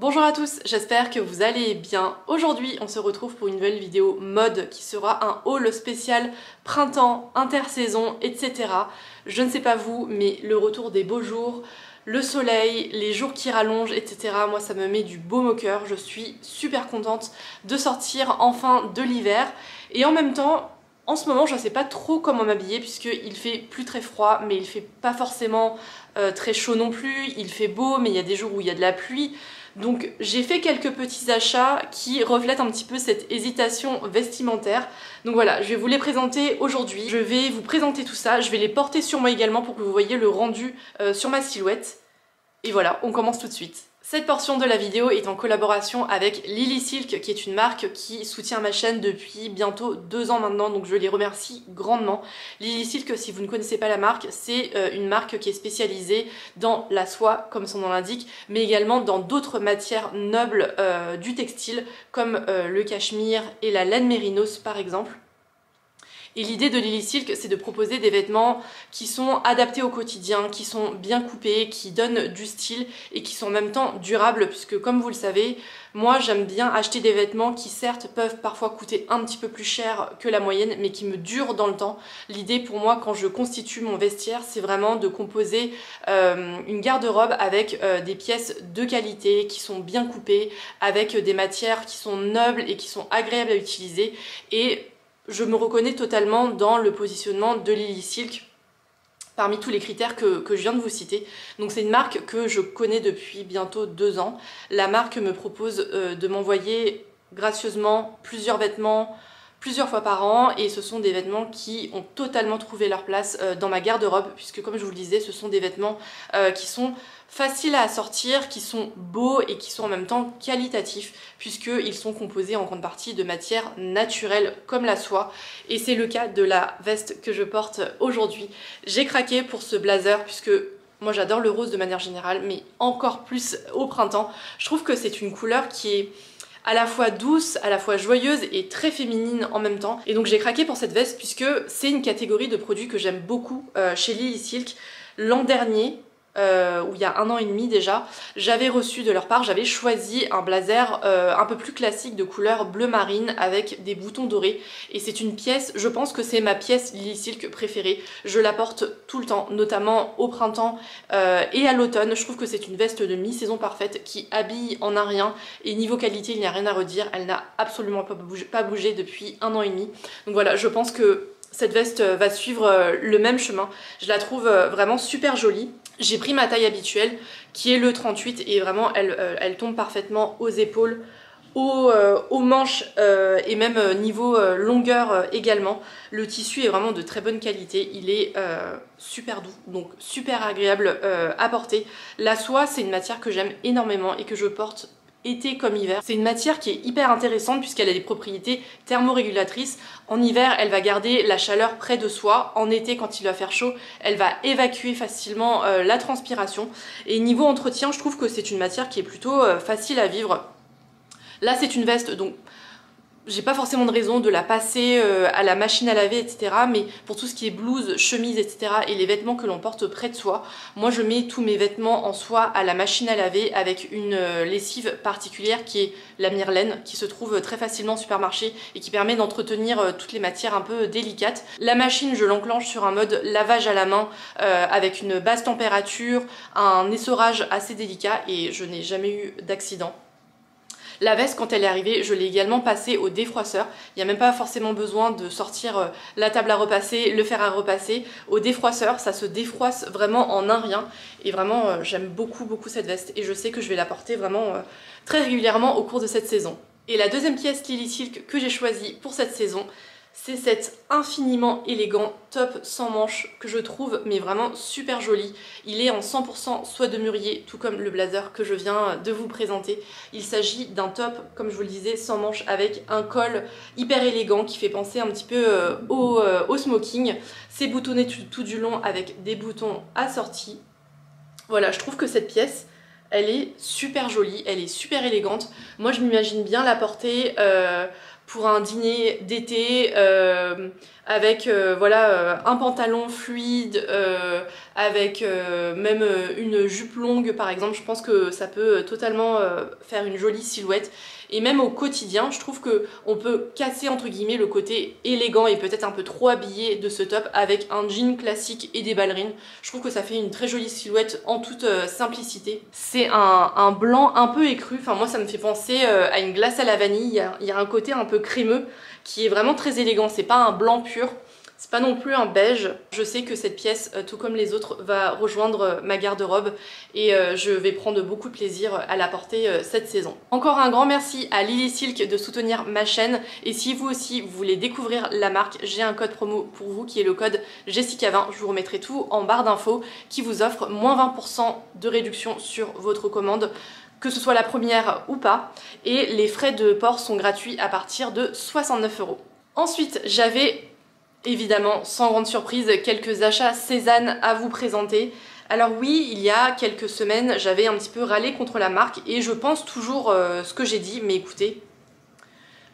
Bonjour à tous, j'espère que vous allez bien. Aujourd'hui, on se retrouve pour une nouvelle vidéo mode qui sera un haul spécial printemps, intersaison, etc. Je ne sais pas vous, mais le retour des beaux jours, le soleil, les jours qui rallongent, etc. Moi, ça me met du baume au cœur. Je suis super contente de sortir enfin de l'hiver. Et en même temps, en ce moment, je ne sais pas trop comment m'habiller puisqu'il fait plus très froid, mais il fait pas forcément très chaud non plus. Il fait beau, mais il y a des jours où il y a de la pluie. Donc j'ai fait quelques petits achats qui reflètent un petit peu cette hésitation vestimentaire. Donc voilà, je vais vous les présenter aujourd'hui. Je vais vous présenter tout ça, je vais les porter sur moi également pour que vous voyez le rendu sur ma silhouette. Et voilà, on commence tout de suite. Cette portion de la vidéo est en collaboration avec Lily Silk, qui est une marque qui soutient ma chaîne depuis bientôt 2 ans maintenant, donc je les remercie grandement. Lily Silk, si vous ne connaissez pas la marque, c'est une marque qui est spécialisée dans la soie, comme son nom l'indique, mais également dans d'autres matières nobles du textile, comme le cachemire et la laine mérinos par exemple. Et l'idée de Lily Silk, c'est de proposer des vêtements qui sont adaptés au quotidien, qui sont bien coupés, qui donnent du style et qui sont en même temps durables, puisque comme vous le savez, moi j'aime bien acheter des vêtements qui certes peuvent parfois coûter un petit peu plus cher que la moyenne, mais qui me durent dans le temps. L'idée pour moi quand je constitue mon vestiaire, c'est vraiment de composer une garde-robe avec des pièces de qualité, qui sont bien coupées, avec des matières qui sont nobles et qui sont agréables à utiliser. Et je me reconnais totalement dans le positionnement de Lily Silk parmi tous les critères que je viens de vous citer. Donc c'est une marque que je connais depuis bientôt 2 ans. La marque me propose de m'envoyer gracieusement plusieurs vêtements plusieurs fois par an et ce sont des vêtements qui ont totalement trouvé leur place dans ma garde-robe puisque comme je vous le disais, ce sont des vêtements qui sont faciles à assortir, qui sont beaux et qui sont en même temps qualitatifs puisqu'ils sont composés en grande partie de matières naturelles comme la soie et c'est le cas de la veste que je porte aujourd'hui. J'ai craqué pour ce blazer puisque moi j'adore le rose de manière générale mais encore plus au printemps. Je trouve que c'est une couleur qui est à la fois douce, à la fois joyeuse et très féminine en même temps. Et donc j'ai craqué pour cette veste puisque c'est une catégorie de produits que j'aime beaucoup chez Lily Silk. L'an dernier, où il y a 1 an et demi déjà, j'avais reçu de leur part, j'avais choisi un blazer un peu plus classique de couleur bleu marine avec des boutons dorés. Et c'est une pièce, je pense que c'est ma pièce Lily Silk préférée. Je la porte tout le temps, notamment au printemps et à l'automne. Je trouve que c'est une veste de mi-saison parfaite qui habille en un rien. Et niveau qualité, il n'y a rien à redire. Elle n'a absolument pas bougé depuis 1 an et demi. Donc voilà, je pense que cette veste va suivre le même chemin. Je la trouve vraiment super jolie. J'ai pris ma taille habituelle qui est le 38 et vraiment elle tombe parfaitement aux épaules, aux manches et même niveau longueur également. Le tissu est vraiment de très bonne qualité, il est super doux, donc super agréable à porter. La soie c'est une matière que j'aime énormément et que je porte été comme hiver. C'est une matière qui est hyper intéressante puisqu'elle a des propriétés thermorégulatrices. En hiver, elle va garder la chaleur près de soi. En été, quand il va faire chaud, elle va évacuer facilement la transpiration. Et niveau entretien, je trouve que c'est une matière qui est plutôt facile à vivre. Là, c'est une veste, donc j'ai pas forcément de raison de la passer à la machine à laver, etc. Mais pour tout ce qui est blouse, chemise, etc. et les vêtements que l'on porte près de soi, moi je mets tous mes vêtements en soie à la machine à laver avec une lessive particulière qui est la Myrlaine, qui se trouve très facilement au supermarché et qui permet d'entretenir toutes les matières un peu délicates. La machine, je l'enclenche sur un mode lavage à la main avec une basse température, un essorage assez délicat et je n'ai jamais eu d'accident. La veste, quand elle est arrivée, je l'ai également passée au défroisseur. Il n'y a même pas forcément besoin de sortir la table à repasser, le fer à repasser. Au défroisseur, ça se défroisse vraiment en un rien. Et vraiment, j'aime beaucoup cette veste. Et je sais que je vais la porter vraiment très régulièrement au cours de cette saison. Et la deuxième pièce Lily Silk que j'ai choisie pour cette saison, c'est cet infiniment élégant top sans manches que je trouve mais vraiment super joli. Il est en 100% soie de mûrier, tout comme le blazer que je viens de vous présenter. Il s'agit d'un top, comme je vous le disais, sans manches avec un col hyper élégant qui fait penser un petit peu au smoking. C'est boutonné tout du long avec des boutons assortis. Voilà, je trouve que cette pièce, elle est super jolie, elle est super élégante. Moi je m'imagine bien la porter pour un dîner d'été avec voilà, un pantalon fluide avec même une jupe longue par exemple. Je pense que ça peut totalement faire une jolie silhouette. Et même au quotidien, je trouve qu'on peut casser entre guillemets le côté élégant et peut-être un peu trop habillé de ce top avec un jean classique et des ballerines. Je trouve que ça fait une très jolie silhouette en toute simplicité. C'est un blanc un peu écru, enfin moi ça me fait penser à une glace à la vanille. Il y a un côté un peu crémeux qui est vraiment très élégant, c'est pas un blanc pur. C'est pas non plus un beige. Je sais que cette pièce, tout comme les autres, va rejoindre ma garde-robe et je vais prendre beaucoup de plaisir à la porter cette saison. Encore un grand merci à Lily Silk de soutenir ma chaîne et si vous aussi vous voulez découvrir la marque, j'ai un code promo pour vous qui est le code Jessica20. Je vous remettrai tout en barre d'infos qui vous offre moins 20% de réduction sur votre commande, que ce soit la première ou pas, et les frais de port sont gratuits à partir de 69 €. Ensuite, j'avais évidemment, sans grande surprise, quelques achats Cézanne à vous présenter. Alors oui, il y a quelques semaines, j'avais un petit peu râlé contre la marque et je pense toujours ce que j'ai dit, mais écoutez,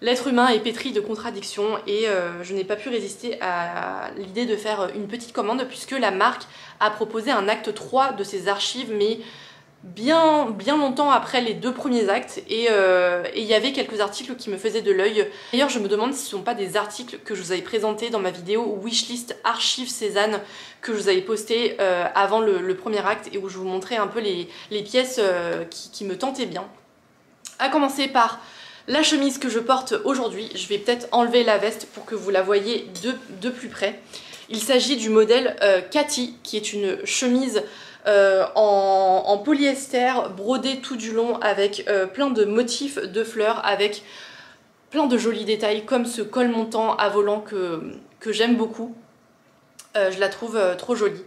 l'être humain est pétri de contradictions et je n'ai pas pu résister à l'idée de faire une petite commande puisque la marque a proposé un acte 3 de ses archives, mais bien longtemps après les 2 premiers actes et il y avait quelques articles qui me faisaient de l'œil. D'ailleurs je me demande si ce ne sont pas des articles que je vous avais présentés dans ma vidéo Wishlist Archive Cézanne que je vous avais posté avant le premier acte et où je vous montrais un peu les pièces qui me tentaient bien. À commencer par la chemise que je porte aujourd'hui. Je vais peut-être enlever la veste pour que vous la voyez de plus près. Il s'agit du modèle Cathy qui est une chemise en polyester brodé tout du long avec plein de motifs de fleurs, avec plein de jolis détails comme ce col montant à volant que j'aime beaucoup. Je la trouve trop jolie.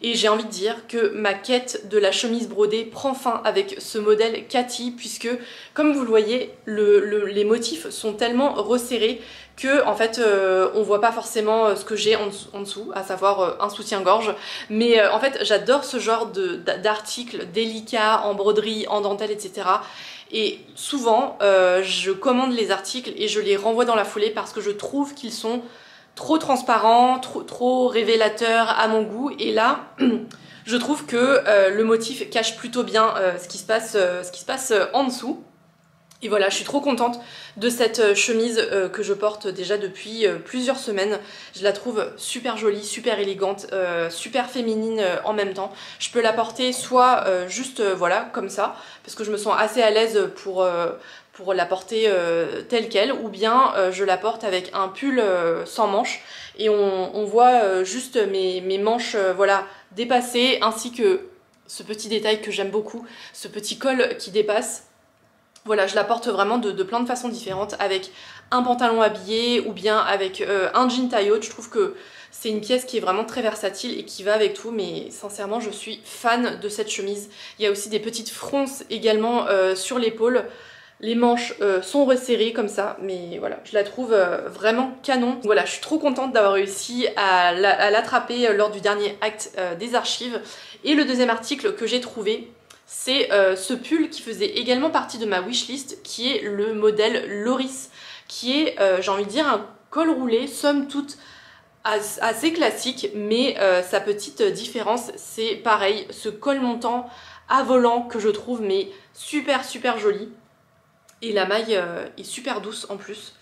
Et j'ai envie de dire que ma quête de la chemise brodée prend fin avec ce modèle Cathy puisque, comme vous le voyez, les motifs sont tellement resserrés que en fait on voit pas forcément ce que j'ai en dessous, à savoir un soutien-gorge. Mais en fait j'adore ce genre d'articles délicats en broderie, en dentelle, etc. Et souvent je commande les articles et je les renvoie dans la foulée parce que je trouve qu'ils sont trop transparent, trop révélateur à mon goût. Et là, je trouve que le motif cache plutôt bien ce qui se passe en dessous. Et voilà, je suis trop contente de cette chemise que je porte déjà depuis plusieurs semaines. Je la trouve super jolie, super élégante, super féminine en même temps. Je peux la porter soit juste voilà comme ça, parce que je me sens assez à l'aise pour la porter telle qu'elle, ou bien je la porte avec un pull sans manches et on voit juste mes manches voilà, dépassées, ainsi que ce petit détail que j'aime beaucoup, ce petit col qui dépasse. Voilà, je la porte vraiment de plein de façons différentes, avec un pantalon habillé ou bien avec un jean taille haute. Je trouve que c'est une pièce qui est vraiment très versatile et qui va avec tout, mais sincèrement je suis fan de cette chemise. Il y a aussi des petites fronces également sur l'épaule. Les manches sont resserrées comme ça, mais voilà, je la trouve vraiment canon. Voilà, je suis trop contente d'avoir réussi à l'attraper lors du dernier acte des archives. Et le deuxième article que j'ai trouvé, c'est ce pull qui faisait également partie de ma wishlist, qui est le modèle Loris, qui est, j'ai envie de dire, un col roulé, somme toute assez classique, mais sa petite différence, c'est pareil, ce col montant à volant que je trouve mais super joli. Et la maille est super douce en plus.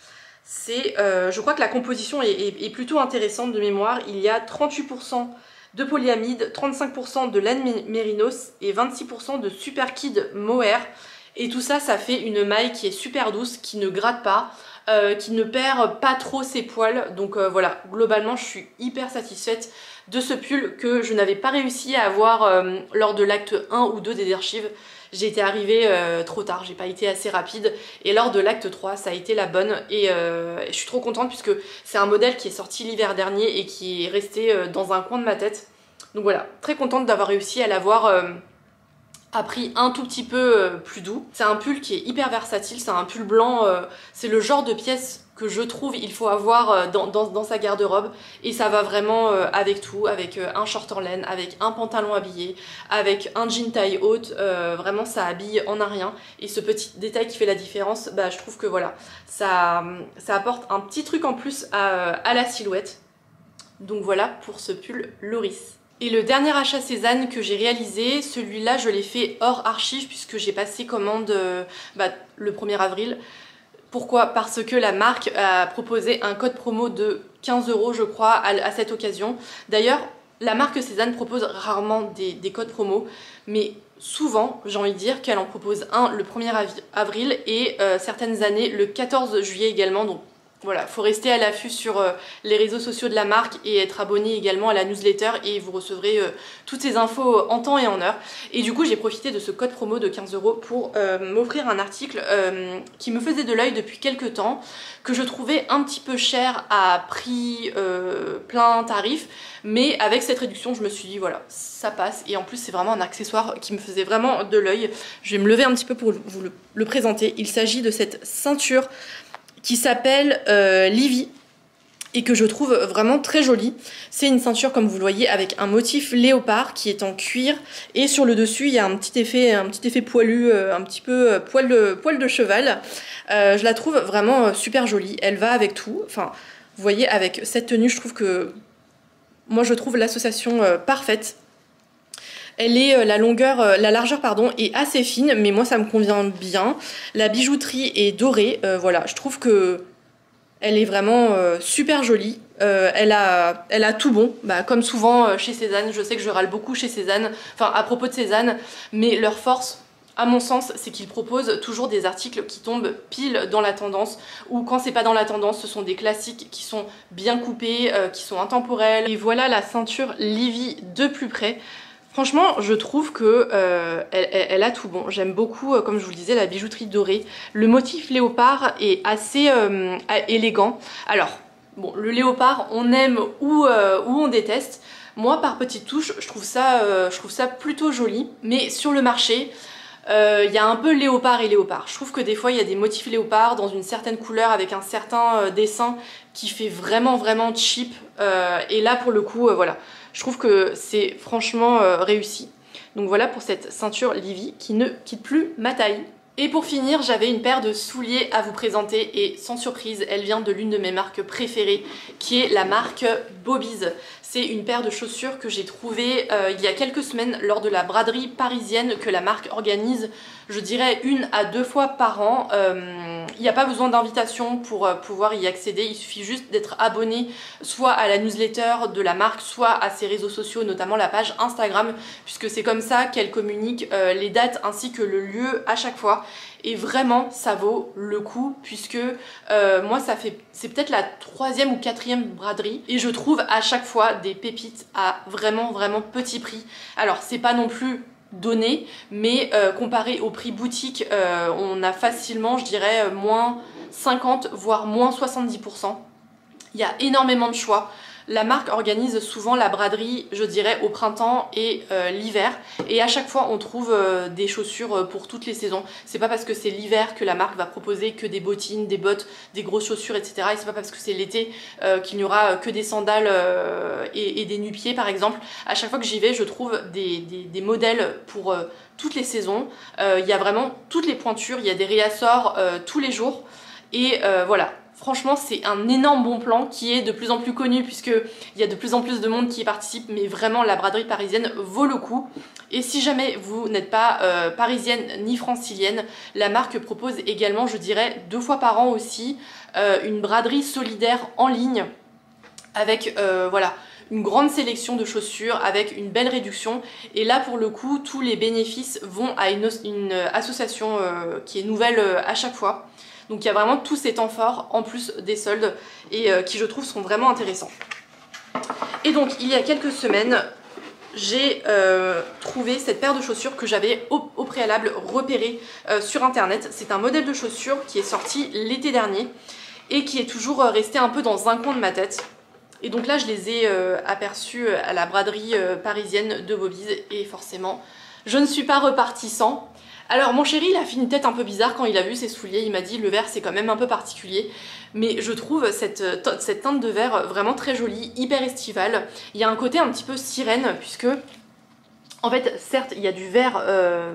Je crois que la composition est plutôt intéressante de mémoire. Il y a 38% de polyamide, 35% de laine mérinos et 26% de super kid mohair. Et tout ça, ça fait une maille qui est super douce, qui ne gratte pas, qui ne perd pas trop ses poils. Donc voilà, globalement, je suis hyper satisfaite de ce pull que je n'avais pas réussi à avoir lors de l'acte 1 ou 2 des archives. J'ai été arrivée trop tard, j'ai pas été assez rapide, et lors de l'acte 3 ça a été la bonne, et je suis trop contente puisque c'est un modèle qui est sorti l'hiver dernier et qui est resté dans un coin de ma tête. Donc voilà, très contente d'avoir réussi à l'avoir à prix un tout petit peu plus doux. C'est un pull qui est hyper versatile, c'est un pull blanc, c'est le genre de pièce que je trouve il faut avoir dans sa garde-robe, et ça va vraiment avec tout, avec un short en laine, avec un pantalon habillé, avec un jean taille haute, vraiment ça habille en un rien, et ce petit détail qui fait la différence, bah, je trouve que voilà, ça apporte un petit truc en plus à la silhouette. Donc voilà pour ce pull Loris. Et le dernier achat Cézanne que j'ai réalisé, celui-là je l'ai fait hors archive puisque j'ai passé commande le 1er avril. Pourquoi? Parce que la marque a proposé un code promo de 15 € je crois à cette occasion. D'ailleurs, la marque Cézanne propose rarement des codes promo, mais souvent, j'ai envie de dire qu'elle en propose un le 1er avril et certaines années le 14 juillet également. Donc voilà, faut rester à l'affût sur les réseaux sociaux de la marque et être abonné également à la newsletter et vous recevrez toutes ces infos en temps et en heure. Et du coup, j'ai profité de ce code promo de 15 € pour m'offrir un article qui me faisait de l'œil depuis quelques temps, que je trouvais un petit peu cher à prix plein tarif, mais avec cette réduction, je me suis dit voilà, ça passe. Et en plus, c'est vraiment un accessoire qui me faisait vraiment de l'œil. Je vais me lever un petit peu pour vous le présenter. Il s'agit de cette ceinture qui s'appelle Livy et que je trouve vraiment très jolie. C'est une ceinture comme vous le voyez avec un motif léopard qui est en cuir et sur le dessus il y a un petit effet poilu, un petit peu poil de cheval. Je la trouve vraiment super jolie, elle va avec tout. Enfin, vous voyez, avec cette tenue, je trouve l'association parfaite. Elle est, la largeur pardon, est assez fine, mais moi ça me convient bien. La bijouterie est dorée, voilà, je trouve que elle est vraiment super jolie. Elle a tout bon, comme souvent chez Cézanne. Je sais que je râle beaucoup chez Cézanne, enfin à propos de Cézanne, mais leur force, à mon sens, c'est qu'ils proposent toujours des articles qui tombent pile dans la tendance, ou quand c'est pas dans la tendance, ce sont des classiques qui sont bien coupés, qui sont intemporels. Et voilà la ceinture Livy de plus près. Franchement, je trouve que elle a tout bon. J'aime beaucoup, comme je vous le disais, la bijouterie dorée. Le motif léopard est assez élégant. Alors, bon, le léopard, on aime ou on déteste. Moi, par petites touches, je trouve ça plutôt joli. Mais sur le marché, il y a un peu léopard et léopard. Je trouve que des fois, il y a des motifs léopard dans une certaine couleur avec un certain dessin qui fait vraiment, vraiment cheap. Et là, pour le coup, voilà. Je trouve que c'est franchement réussi. Donc voilà pour cette ceinture Livy qui ne quitte plus ma taille. Et pour finir, j'avais une paire de souliers à vous présenter et sans surprise, elle vient de l'une de mes marques préférées qui est la marque Bobies. C'est une paire de chaussures que j'ai trouvée il y a quelques semaines lors de la braderie parisienne que la marque organise, je dirais 1 à 2 fois par an. Il n'y a pas besoin d'invitation pour pouvoir y accéder, il suffit juste d'être abonné soit à la newsletter de la marque, soit à ses réseaux sociaux, notamment la page Instagram, puisque c'est comme ça qu'elle communique les dates ainsi que le lieu à chaque fois. Et vraiment ça vaut le coup puisque moi c'est peut-être la 3e ou 4e braderie et je trouve à chaque fois des pépites à vraiment petit prix. Alors c'est pas non plus donné, mais comparé au prix boutique, on a facilement, je dirais, moins 50 voire moins 70%. Il y a énormément de choix. La marque organise souvent la braderie, je dirais, au printemps et l'hiver. Et à chaque fois, on trouve des chaussures pour toutes les saisons. C'est pas parce que c'est l'hiver que la marque va proposer que des bottines, des bottes, des grosses chaussures, etc. Et c'est pas parce que c'est l'été qu'il n'y aura que des sandales et des nu-pieds, par exemple. À chaque fois que j'y vais, je trouve des modèles pour toutes les saisons. Il y a vraiment toutes les pointures, il y a des réassorts tous les jours. Et voilà. Franchement, c'est un énorme bon plan qui est de plus en plus connu puisqu'il y a de plus en plus de monde qui y participe, mais vraiment la braderie parisienne vaut le coup. Et si jamais vous n'êtes pas parisienne ni francilienne, la marque propose également, je dirais, 2 fois par an aussi, une braderie solidaire en ligne avec voilà, une grande sélection de chaussures avec une belle réduction. Et là, pour le coup, tous les bénéfices vont à une association qui est nouvelle à chaque fois. Donc il y a vraiment tous ces temps forts en plus des soldes et qui je trouve sont vraiment intéressants. Et donc il y a quelques semaines, j'ai trouvé cette paire de chaussures que j'avais au préalable repérée sur internet. C'est un modèle de chaussures qui est sorti l'été dernier et qui est toujours resté un peu dans un coin de ma tête. Et donc là je les ai aperçus à la braderie parisienne de Bobies et forcément je ne suis pas repartie sans. Alors mon chéri il a fait une tête un peu bizarre quand il a vu ces souliers, il m'a dit le vert c'est quand même un peu particulier, mais je trouve cette teinte de vert vraiment très jolie, hyper estivale. Il y a un côté un petit peu sirène puisque en fait certes il y a du vert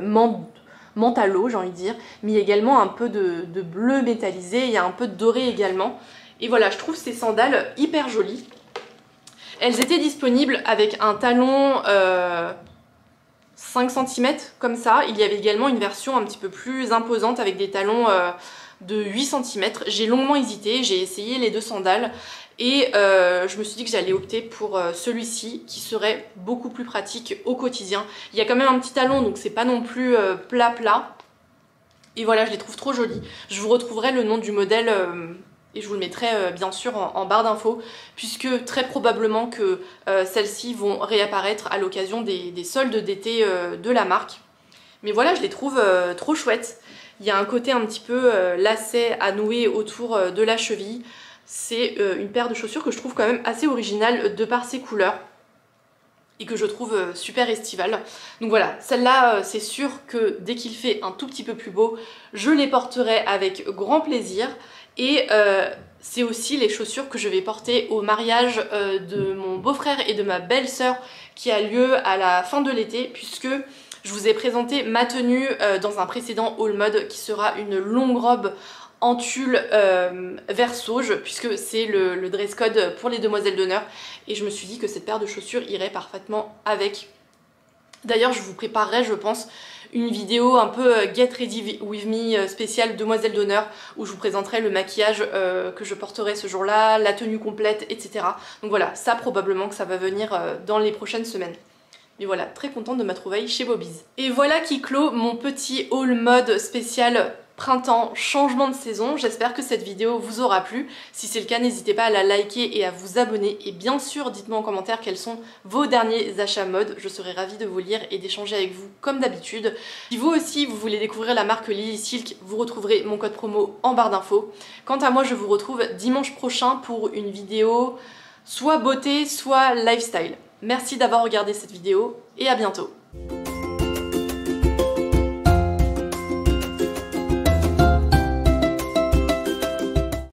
menthe à l'eau j'ai envie de dire, mais il y a également un peu de bleu métallisé, il y a un peu de doré également. Et voilà, je trouve ces sandales hyper jolies. Elles étaient disponibles avec un talon 5 cm comme ça. Il y avait également une version un petit peu plus imposante avec des talons de 8 cm. J'ai longuement hésité, j'ai essayé les deux sandales et je me suis dit que j'allais opter pour celui-ci qui serait beaucoup plus pratique au quotidien. Il y a quand même un petit talon donc c'est pas non plus plat. Et voilà, je les trouve trop jolis. Je vous retrouverai le nom du modèle et je vous le mettrai bien sûr en barre d'infos, puisque très probablement que celles-ci vont réapparaître à l'occasion des soldes d'été de la marque. Mais voilà, je les trouve trop chouettes. Il y a un côté un petit peu lacet à nouer autour de la cheville. C'est une paire de chaussures que je trouve quand même assez originale de par ses couleurs et que je trouve super estivale. Donc voilà, celle-là, c'est sûr que dès qu'il fait un tout petit peu plus beau, je les porterai avec grand plaisir. Et c'est aussi les chaussures que je vais porter au mariage de mon beau-frère et de ma belle-sœur qui a lieu à la fin de l'été, puisque je vous ai présenté ma tenue dans un précédent haul mode qui sera une longue robe en tulle vert sauge, puisque c'est le dress code pour les demoiselles d'honneur, et je me suis dit que cette paire de chaussures irait parfaitement avec. D'ailleurs, je vous préparerai, je pense, une vidéo un peu Get Ready With Me spéciale demoiselle d'honneur, où je vous présenterai le maquillage que je porterai ce jour-là, la tenue complète, etc. Donc voilà, ça probablement que ça va venir dans les prochaines semaines. Mais voilà, très contente de ma trouvaille chez Bobby's. Et voilà qui clôt mon petit haul mode spécial printemps, changement de saison. J'espère que cette vidéo vous aura plu. Si c'est le cas, n'hésitez pas à la liker et à vous abonner. Et bien sûr, dites-moi en commentaire quels sont vos derniers achats mode. Je serai ravie de vous lire et d'échanger avec vous comme d'habitude. Si vous aussi, vous voulez découvrir la marque Lily Silk, vous retrouverez mon code promo en barre d'infos. Quant à moi, je vous retrouve dimanche prochain pour une vidéo soit beauté, soit lifestyle. Merci d'avoir regardé cette vidéo et à bientôt.